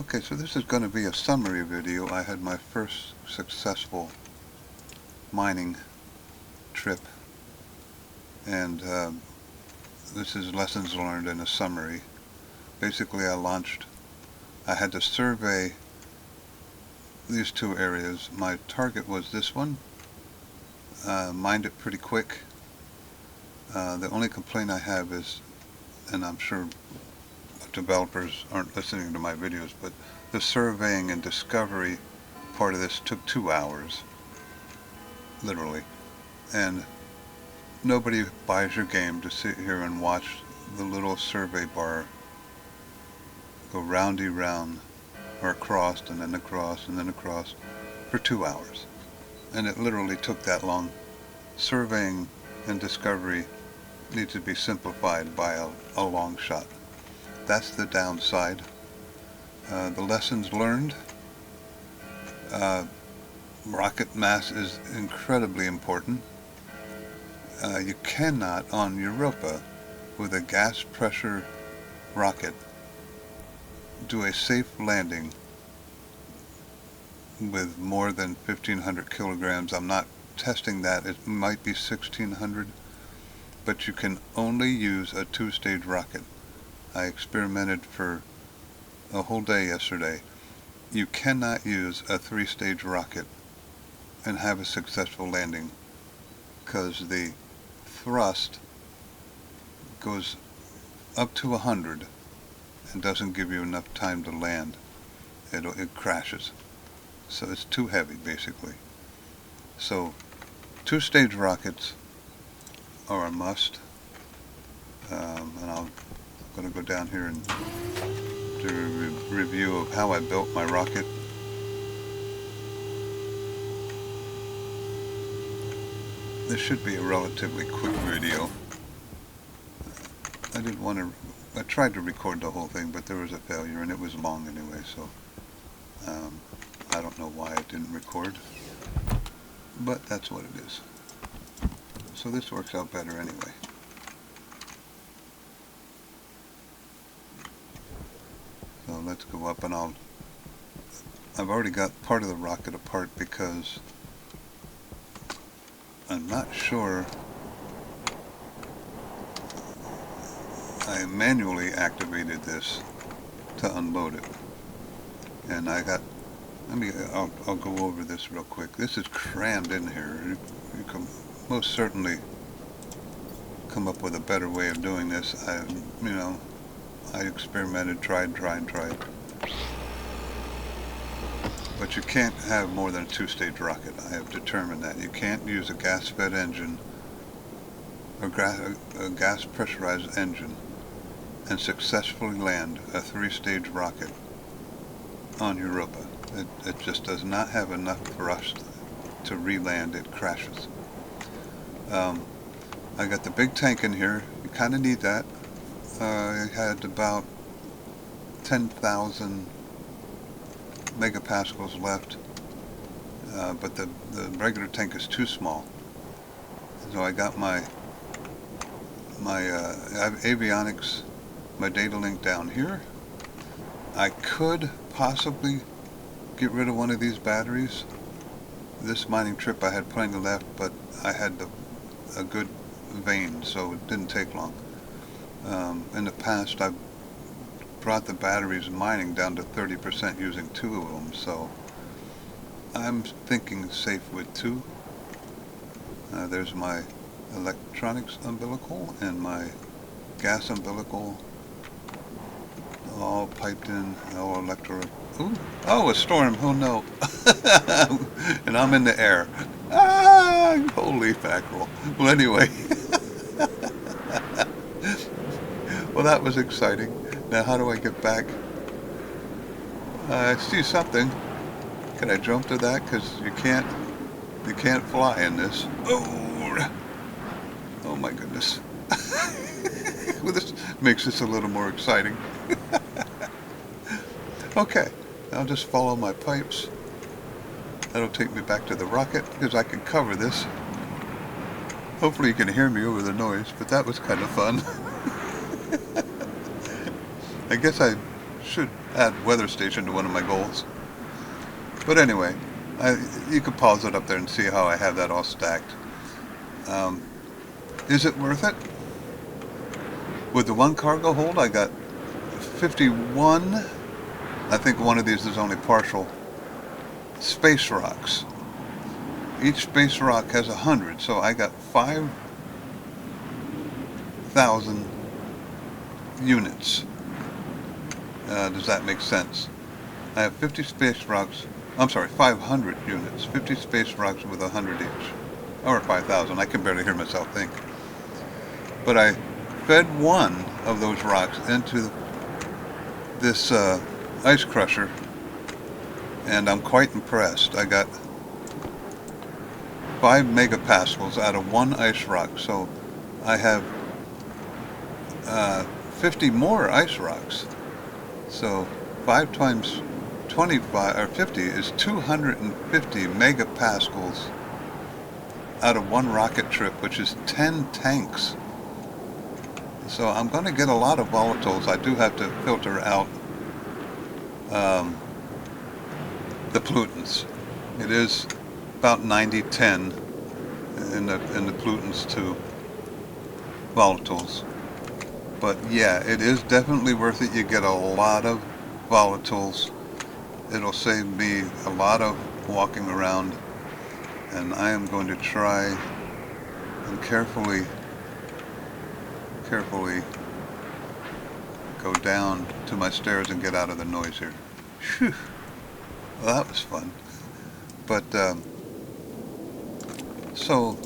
Okay, so this is going to be a summary video. I had my first successful mining trip, and this is lessons learned in a summary. Basically, I had to survey these two areas. My target was this one. Mined it pretty quick. The only complaint I have is, and I'm sure developers aren't listening to my videos, but the surveying and discovery part of this took 2 hours, literally. And nobody buys your game to sit here and watch the little survey bar go roundy round, or across, and then across, and then across, for 2 hours. And it literally took that long. Surveying and discovery needs to be simplified by a long shot. That's the downside. The lessons learned. Rocket mass is incredibly important. You cannot, on Europa, with a gas pressure rocket, do a safe landing with more than 1,500 kilograms. I'm not testing that. It might be 1,600, but you can only use a two-stage rocket. I experimented for a whole day yesterday. You cannot use a three-stage rocket and have a successful landing because the thrust goes up to 100 and doesn't give you enough time to land. It crashes. So it's too heavy, basically. So two-stage rockets are a must. And I'm going to go down here and do a review of how I built my rocket. This should be a relatively quick video. I tried to record the whole thing, but there was a failure, and it was long anyway, so I don't know why it didn't record, but that's what it is. So this works out better anyway. So let's go up, and I've already got part of the rocket apart because I'm not sure. I manually activated this to unload it, and I'll go over this real quick. This is crammed in here. You can most certainly come up with a better way of doing this. I experimented, tried. But you can't have more than a two-stage rocket. I have determined that. You can't use a gas-fed engine or a gas pressurized engine and successfully land a three-stage rocket on Europa. It just does not have enough thrust to re-land. It crashes. I got the big tank in here. You kind of need that. I had about 10,000 megapascals left, but the regular tank is too small. So I got my I have avionics, my data link down here. I could possibly get rid of one of these batteries. This mining trip I had plenty left, but I had a good vein, so it didn't take long. In the past, I've brought the batteries mining down to 30% using 2 of them, so I'm thinking safe with 2. There's my electronics umbilical and my gas umbilical, all piped in, all electro. Ooh, oh, a storm! Oh no! And I'm in the air. Ah, holy mackerel! Well, anyway. Well, that was exciting. Now, how do I get back? I see something. Can I jump to that? Because you can't fly in this. Oh my goodness. Well, this makes this a little more exciting. Okay, I'll just follow my pipes. That'll take me back to the rocket because I can cover this. Hopefully you can hear me over the noise, but that was kind of fun. I guess I should add weather station to one of my goals. But anyway, you could pause it up there and see how I have that all stacked. Is it worth it? With the one cargo hold, I got 51, I think one of these is only partial, space rocks. Each space rock has 100, so I got 5,000 units. Does that make sense? I have 50 space rocks, I'm sorry, 500 units, 50 space rocks with 100 each. Or 5,000, I can barely hear myself think. But I fed one of those rocks into this ice crusher, and I'm quite impressed. I got 5 megapascals out of one ice rock, so I have 50 more ice rocks. So 5 times 25 or 50 is 250 megapascals out of one rocket trip, which is 10 tanks. So I'm going to get a lot of volatiles. I do have to filter out the pollutants. It is about 90-10 in the pollutants to volatiles. But yeah, it is definitely worth it. You get a lot of volatiles. It'll save me a lot of walking around, and I am going to try and carefully go down to my stairs and get out of the noise here. Phew. Well, that was fun. But so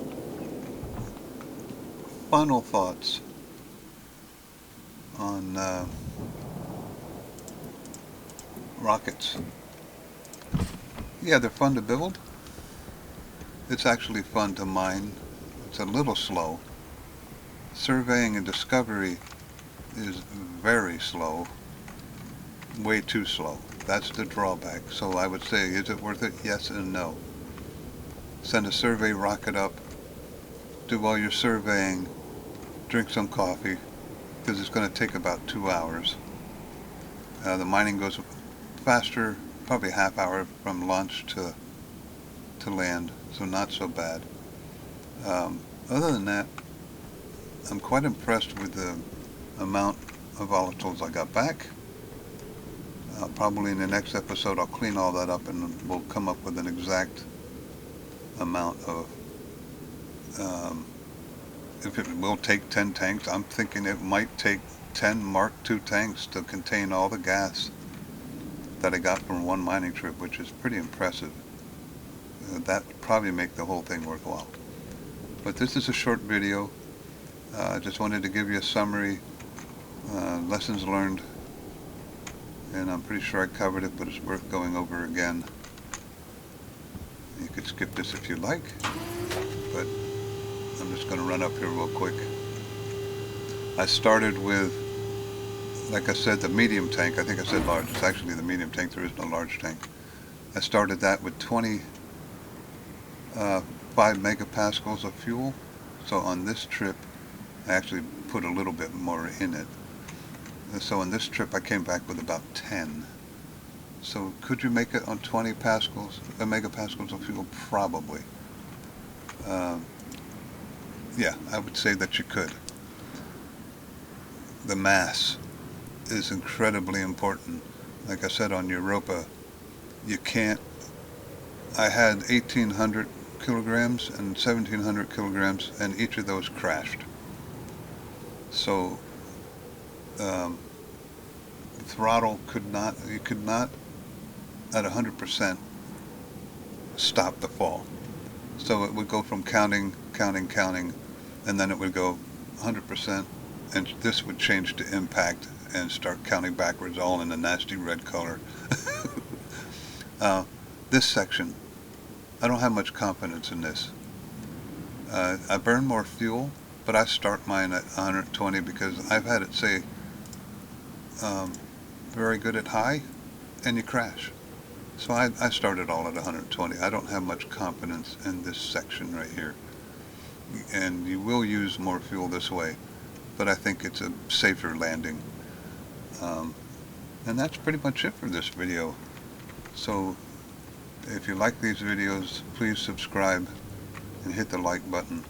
final thoughts on rockets. Yeah, they're fun to build. It's actually fun to mine. It's a little slow. Surveying and discovery is very slow, way too slow. That's the drawback. So I would say, is it worth it? Yes and no. Send a survey rocket up, do all your surveying, drink some coffee, because it's going to take about 2 hours. The mining goes faster, probably half hour from launch to land, so not so bad. Other than that, I'm quite impressed with the amount of volatiles I got back. Probably in the next episode I'll clean all that up and we'll come up with an exact amount of, if it will take 10 tanks. I'm thinking it might take 10 Mark II tanks to contain all the gas that I got from one mining trip, which is pretty impressive. That would probably make the whole thing worthwhile. But this is a short video. I just wanted to give you a summary, lessons learned, and I'm pretty sure I covered it, but it's worth going over again. You could skip this if you like, but I'm just going to run up here real quick. I started with, like I said, the medium tank. I think I said large. It's actually the medium tank. There is no large tank. I started that with 25 megapascals of fuel. So on this trip, I actually put a little bit more in it. So on this trip, I came back with about 10. So could you make it on 20 megapascals of fuel? Probably. Yeah, I would say that you could. The mass is incredibly important. Like I said, on Europa, you can't. I had 1,800 kilograms and 1,700 kilograms, and each of those crashed. So throttle you could not at 100% stop the fall. So it would go from counting, and then it would go 100%, and this would change to impact and start counting backwards, all in a nasty red color. This section, I don't have much confidence in this. I burn more fuel, but I start mine at 120 because I've had it say very good at high, and you crash. So I started all at 120. I don't have much confidence in this section right here. And you will use more fuel this way, but I think it's a safer landing. And that's pretty much it for this video. So if you like these videos, please subscribe and hit the like button.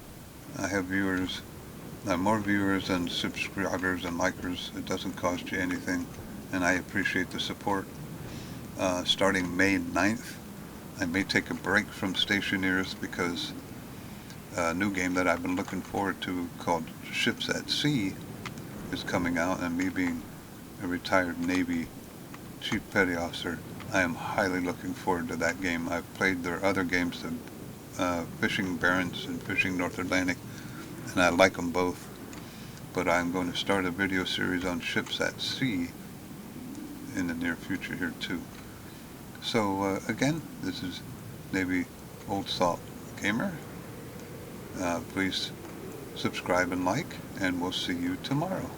I have more viewers than subscribers and likers. It doesn't cost you anything, and I appreciate the support. Starting May 9th, I may take a break from Stationeers because a new game that I've been looking forward to called Ships at Sea is coming out, and me being a retired Navy Chief Petty Officer, I am highly looking forward to that game. I've played their other games, the Fishing Barents and Fishing North Atlantic, and I like them both. But I'm going to start a video series on ships at sea in the near future here too. So again, this is Navy Old Salt Gamer. Please subscribe and like, and we'll see you tomorrow.